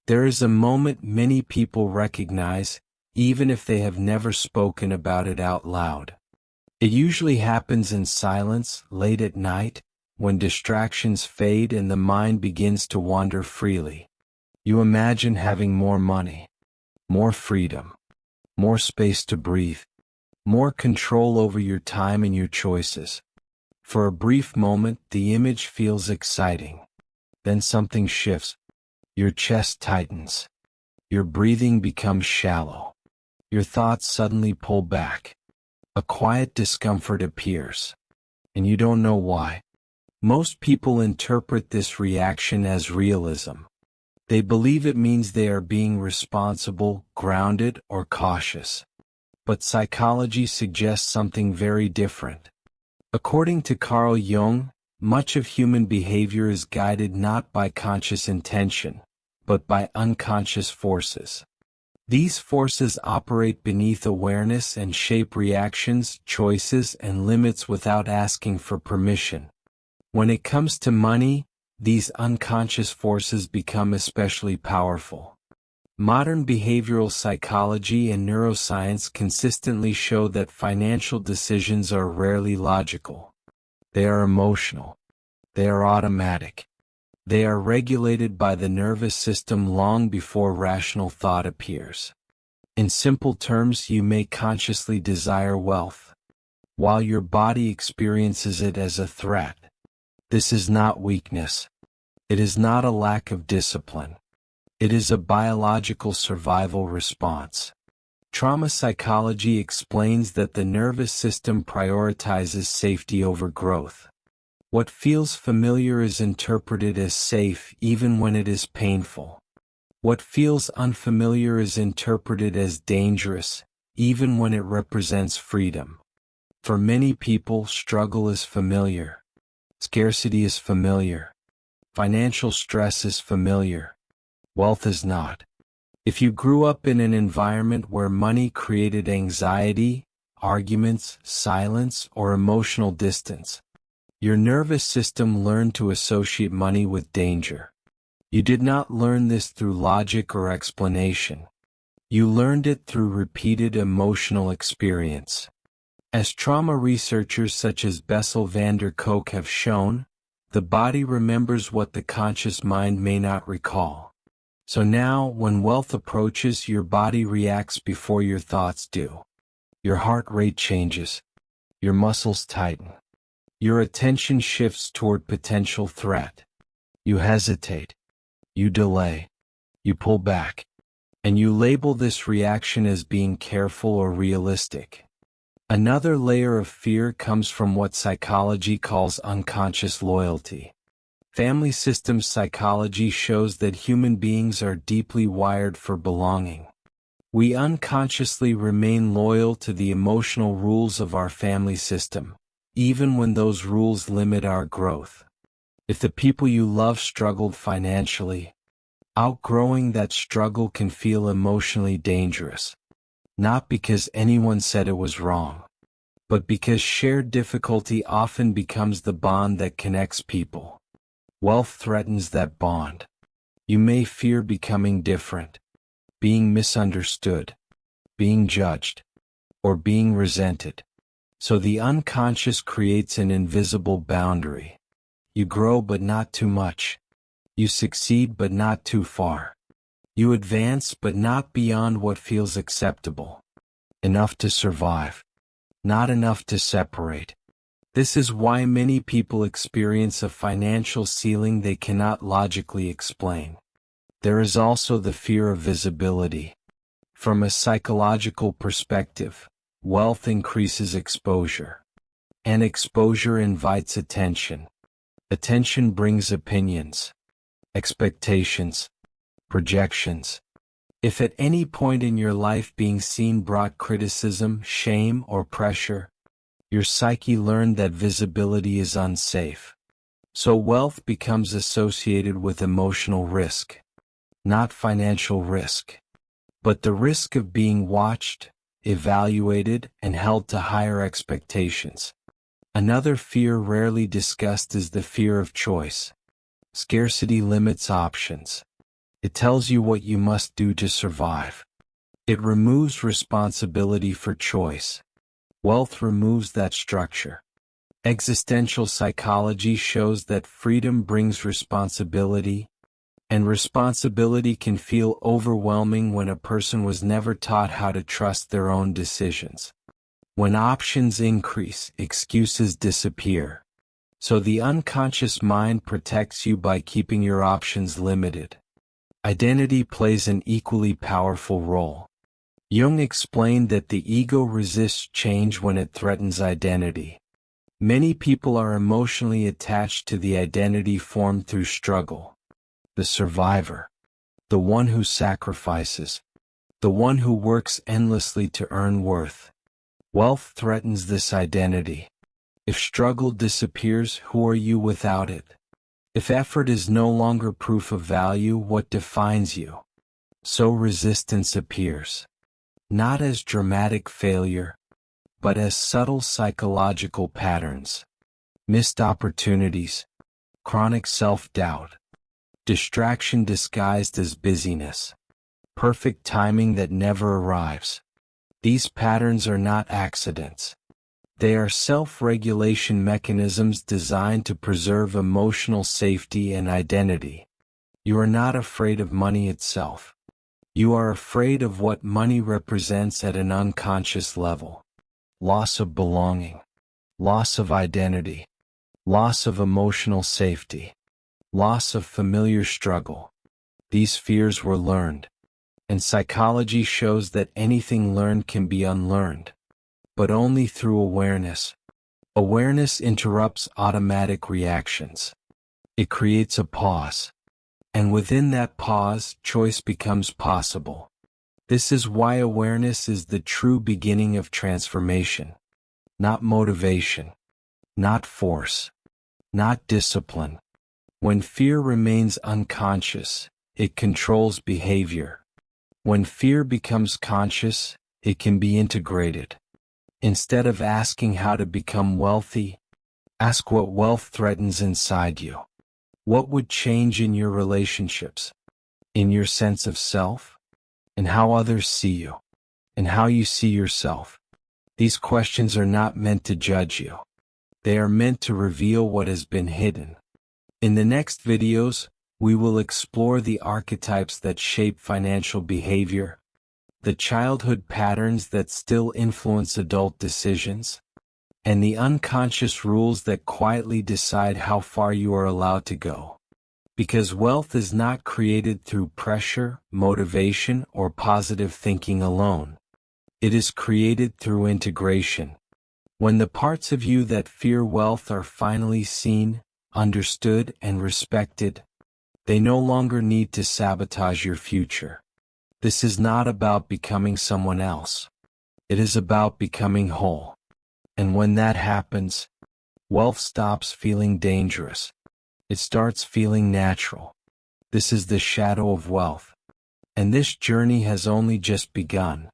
There is a moment many people recognize, even if they have never spoken about it out loud. It usually happens in silence, late at night, when distractions fade and the mind begins to wander freely. You imagine having more money, more freedom, more space to breathe, more control over your time and your choices. For a brief moment, the image feels exciting. Then something shifts. Your chest tightens. Your breathing becomes shallow. Your thoughts suddenly pull back. A quiet discomfort appears. And you don't know why. Most people interpret this reaction as realism. They believe it means they are being responsible, grounded, or cautious. But psychology suggests something very different. According to Carl Jung, much of human behavior is guided not by conscious intention, but by unconscious forces. These forces operate beneath awareness and shape reactions, choices, and limits without asking for permission. When it comes to money, these unconscious forces become especially powerful. Modern behavioral psychology and neuroscience consistently show that financial decisions are rarely logical. They are emotional. They are automatic. They are regulated by the nervous system long before rational thought appears. In simple terms, you may consciously desire wealth, while your body experiences it as a threat. This is not weakness. It is not a lack of discipline. It is a biological survival response. Trauma psychology explains that the nervous system prioritizes safety over growth. What feels familiar is interpreted as safe even when it is painful. What feels unfamiliar is interpreted as dangerous, even when it represents freedom. For many people, struggle is familiar. Scarcity is familiar. Financial stress is familiar. Wealth is not. If you grew up in an environment where money created anxiety, arguments, silence, or emotional distance, your nervous system learned to associate money with danger. You did not learn this through logic or explanation. You learned it through repeated emotional experience. As trauma researchers such as Bessel van der Kolk have shown, the body remembers what the conscious mind may not recall. So now, when wealth approaches, your body reacts before your thoughts do. Your heart rate changes. Your muscles tighten. Your attention shifts toward potential threat. You hesitate. You delay. You pull back. And you label this reaction as being careful or realistic. Another layer of fear comes from what psychology calls unconscious loyalty. Family systems psychology shows that human beings are deeply wired for belonging. We unconsciously remain loyal to the emotional rules of our family system, even when those rules limit our growth. If the people you love struggled financially, outgrowing that struggle can feel emotionally dangerous. Not because anyone said it was wrong, but because shared difficulty often becomes the bond that connects people. Wealth threatens that bond. You may fear becoming different, being misunderstood, being judged, or being resented. So the unconscious creates an invisible boundary. You grow but not too much. You succeed but not too far. You advance but not beyond what feels acceptable. Enough to survive. Not enough to separate. This is why many people experience a financial ceiling they cannot logically explain. There is also the fear of visibility. From a psychological perspective, wealth increases exposure. And exposure invites attention. Attention brings opinions, expectations, projections. If at any point in your life being seen brought criticism, shame, or pressure, your psyche learned that visibility is unsafe. So wealth becomes associated with emotional risk. Not financial risk, but the risk of being watched, evaluated, and held to higher expectations. Another fear rarely discussed is the fear of choice. Scarcity limits options. It tells you what you must do to survive. It removes responsibility for choice. Wealth removes that structure. Existential psychology shows that freedom brings responsibility, and responsibility can feel overwhelming when a person was never taught how to trust their own decisions. When options increase, excuses disappear. So the unconscious mind protects you by keeping your options limited. Identity plays an equally powerful role. Jung explained that the ego resists change when it threatens identity. Many people are emotionally attached to the identity formed through struggle. The survivor. The one who sacrifices. The one who works endlessly to earn worth. Wealth threatens this identity. If struggle disappears, who are you without it? If effort is no longer proof of value, what defines you? So resistance appears. Not as dramatic failure, but as subtle psychological patterns. Missed opportunities, chronic self-doubt, distraction disguised as busyness, perfect timing that never arrives. These patterns are not accidents. They are self-regulation mechanisms designed to preserve emotional safety and identity. You are not afraid of money itself. You are afraid of what money represents at an unconscious level. Loss of belonging, loss of identity, loss of emotional safety, loss of familiar struggle. These fears were learned, and psychology shows that anything learned can be unlearned, but only through awareness. Awareness interrupts automatic reactions. It creates a pause, and within that pause, choice becomes possible. This is why awareness is the true beginning of transformation. Not motivation, not force, not discipline. When fear remains unconscious, it controls behavior. When fear becomes conscious, it can be integrated. Instead of asking how to become wealthy, ask what wealth threatens inside you. What would change in your relationships, in your sense of self, and how others see you, and how you see yourself? These questions are not meant to judge you. They are meant to reveal what has been hidden. In the next videos, we will explore the archetypes that shape financial behavior, the childhood patterns that still influence adult decisions, and the unconscious rules that quietly decide how far you are allowed to go. Because wealth is not created through pressure, motivation, or positive thinking alone. It is created through integration. When the parts of you that fear wealth are finally seen, understood, and respected, they no longer need to sabotage your future. This is not about becoming someone else. It is about becoming whole. And when that happens, wealth stops feeling dangerous. It starts feeling natural. This is the shadow of wealth. And this journey has only just begun.